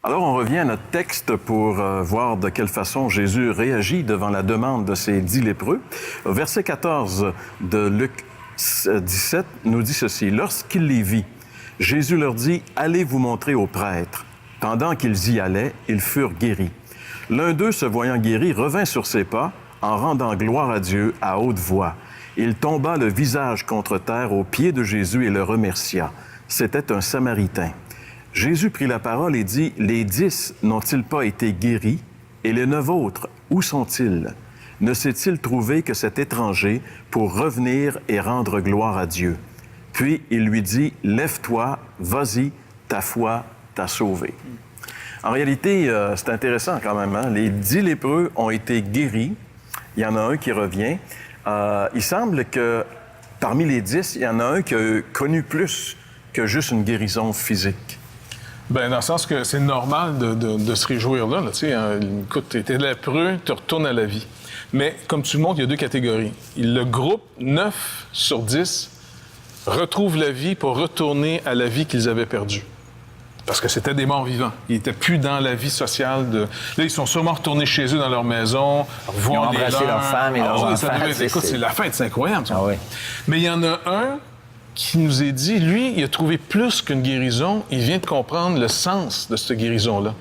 Alors, on revient à notre texte pour voir de quelle façon Jésus réagit devant la demande de ces 10 lépreux. Verset 14 de Luc 17 nous dit ceci. « Lorsqu'il les vit, Jésus leur dit, « Allez vous montrer aux prêtres. » Pendant qu'ils y allaient, ils furent guéris. L'un d'eux, se voyant guéri, revint sur ses pas en rendant gloire à Dieu à haute voix. Il tomba le visage contre terre aux pieds de Jésus et le remercia. C'était un Samaritain. Jésus prit la parole et dit, « Les 10 n'ont-ils pas été guéris? Et les 9 autres, où sont-ils? Ne s'est-il trouvé que cet étranger pour revenir et rendre gloire à Dieu? » Puis il lui dit, « Lève-toi, vas-y, ta foi t'a sauvé. » En réalité, c'est intéressant quand même. Hein? Les 10 lépreux ont été guéris. Il y en a un qui revient. Il semble que parmi les 10, il y en a un qui a connu plus que juste une guérison physique. Bien, dans le sens que c'est normal de se réjouir là. Tu sais, hein, écoute, tu étais lépreux, tu retournes à la vie. Mais comme tu le montres, il y a 2 catégories. Le groupe 9 sur 10 retrouve la vie pour retourner à la vie qu'ils avaient perdue. Parce que c'était des morts vivants. Ils n'étaient plus dans la vie sociale. Là, ils sont sûrement retournés chez eux dans leur maison, ils ont embrassé leurs femmes et leurs enfants. Écoute, c'est la fête, c'est incroyable. Ça. Ah oui. Mais il y en a un qui nous est dit, lui, il a trouvé plus qu'une guérison. Il vient de comprendre le sens de cette guérison-là.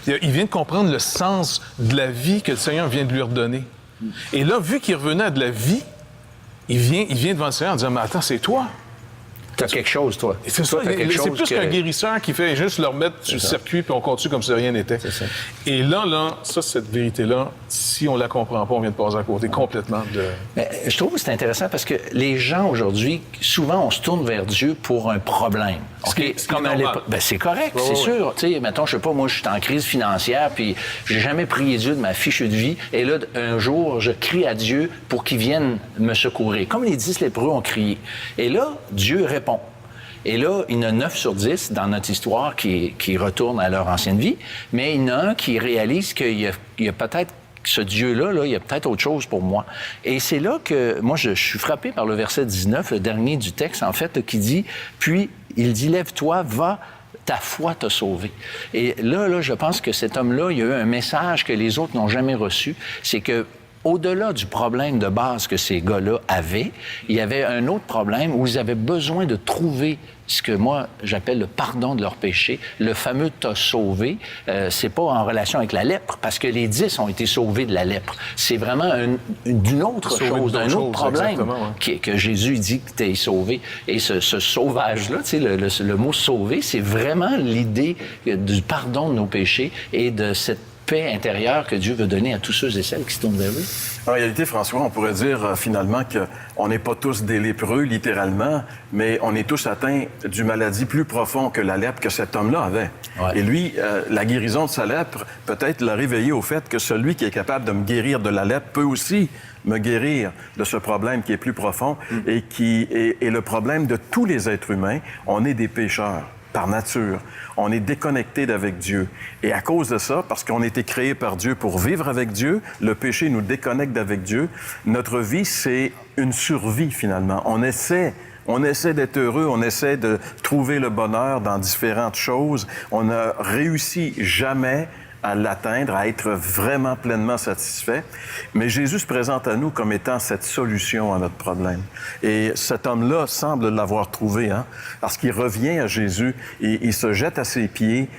Il vient de comprendre le sens de la vie que le Seigneur vient de lui redonner. Et là, vu qu'il revenait à de la vie, il vient devant le Seigneur en disant, « Mais attends, c'est toi. » T'as quelque chose, toi. C'est ça, c'est plus qu'un guérisseur qui fait juste le remettre sur le circuit puis on continue comme si rien n'était. Et là, ça, cette vérité-là, si on la comprend pas, on vient de passer à côté complètement de... Mais je trouve que c'est intéressant parce que les gens aujourd'hui, souvent, on se tourne vers Dieu pour un problème. C'est comme c'est correct, c'est sûr. Tu sais, mettons, je sais pas, moi, je suis en crise financière puis j'ai jamais prié Dieu de ma fiche de vie. Et là, un jour, je crie à Dieu pour qu'il vienne me secourir. Comme les 10 lépreux ont crié. Et là, Dieu répond. Et là, il y en a 9 sur 10 dans notre histoire qui retournent à leur ancienne vie, mais il y en a un qui réalise qu'il y a peut-être ce Dieu-là, il y a peut-être autre chose pour moi. Et c'est là que, moi, je suis frappé par le verset 19, le dernier du texte, en fait, qui dit, « Puis, il dit, lève-toi, va, ta foi t'a sauvé. » Et là, je pense que cet homme-là, il y a eu un message que les autres n'ont jamais reçu, c'est que au-delà du problème de base que ces gars-là avaient, il y avait un autre problème où ils avaient besoin de trouver ce que moi, j'appelle le pardon de leurs péchés. Le fameux « t'a sauvé », c'est pas en relation avec la lèpre, parce que les 10 ont été sauvés de la lèpre. C'est vraiment d'une autre chose, d'un autre problème que Jésus dit que t'es sauvé. Et ce sauvage-là, tu sais, le mot « sauver », c'est vraiment l'idée du pardon de nos péchés et de cette paix intérieure que Dieu veut donner à tous ceux et celles qui se tournent vers lui. En réalité, François, on pourrait dire finalement qu'on n'est pas tous des lépreux, littéralement, mais on est tous atteints d'une maladie plus profonde que la lèpre que cet homme-là avait. Ouais. Et lui, la guérison de sa lèpre, peut-être l'a réveillé au fait que celui qui est capable de me guérir de la lèpre peut aussi me guérir de ce problème qui est plus profond et qui est le problème de tous les êtres humains. On est des pécheurs. Par nature. On est déconnecté d'avec Dieu. Et à cause de ça, parce qu'on a été créé par Dieu pour vivre avec Dieu, le péché nous déconnecte d'avec Dieu. Notre vie, c'est une survie, finalement. On essaie d'être heureux, on essaie de trouver le bonheur dans différentes choses. On n'a réussi jamais à l'atteindre, à être vraiment pleinement satisfait. Mais Jésus se présente à nous comme étant cette solution à notre problème. Et cet homme-là semble l'avoir trouvé, hein, parce qu'il revient à Jésus, il se jette à ses pieds.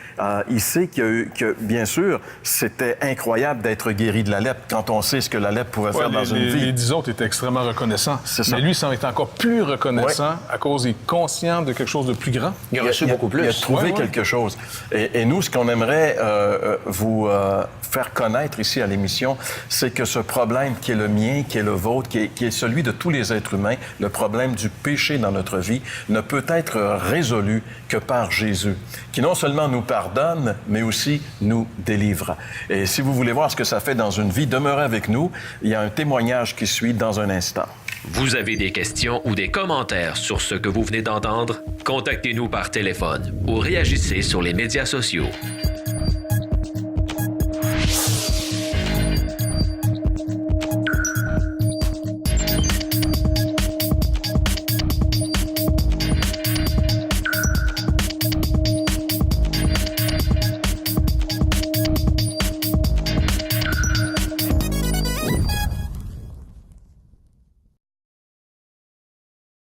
Il sait que, bien sûr, c'était incroyable d'être guéri de la lèpre quand on sait ce que la lèpre pouvait faire dans une vie. Les 10 autres étaient extrêmement reconnaissants. Mais lui, il s'en est encore plus reconnaissant à cause qu'il est conscient de quelque chose de plus grand. Il a reçu beaucoup plus. Il a trouvé quelque chose. Et nous, ce qu'on aimerait vous faire connaître ici à l'émission, c'est que ce problème qui est le mien, qui est le vôtre, qui est celui de tous les êtres humains, le problème du péché dans notre vie, ne peut être résolu que par Jésus, qui non seulement nous pardonne, mais aussi nous délivre. Et si vous voulez voir ce que ça fait dans une vie, demeurez avec nous. Il y a un témoignage qui suit dans un instant. Vous avez des questions ou des commentaires sur ce que vous venez d'entendre? Contactez-nous par téléphone ou réagissez sur les médias sociaux.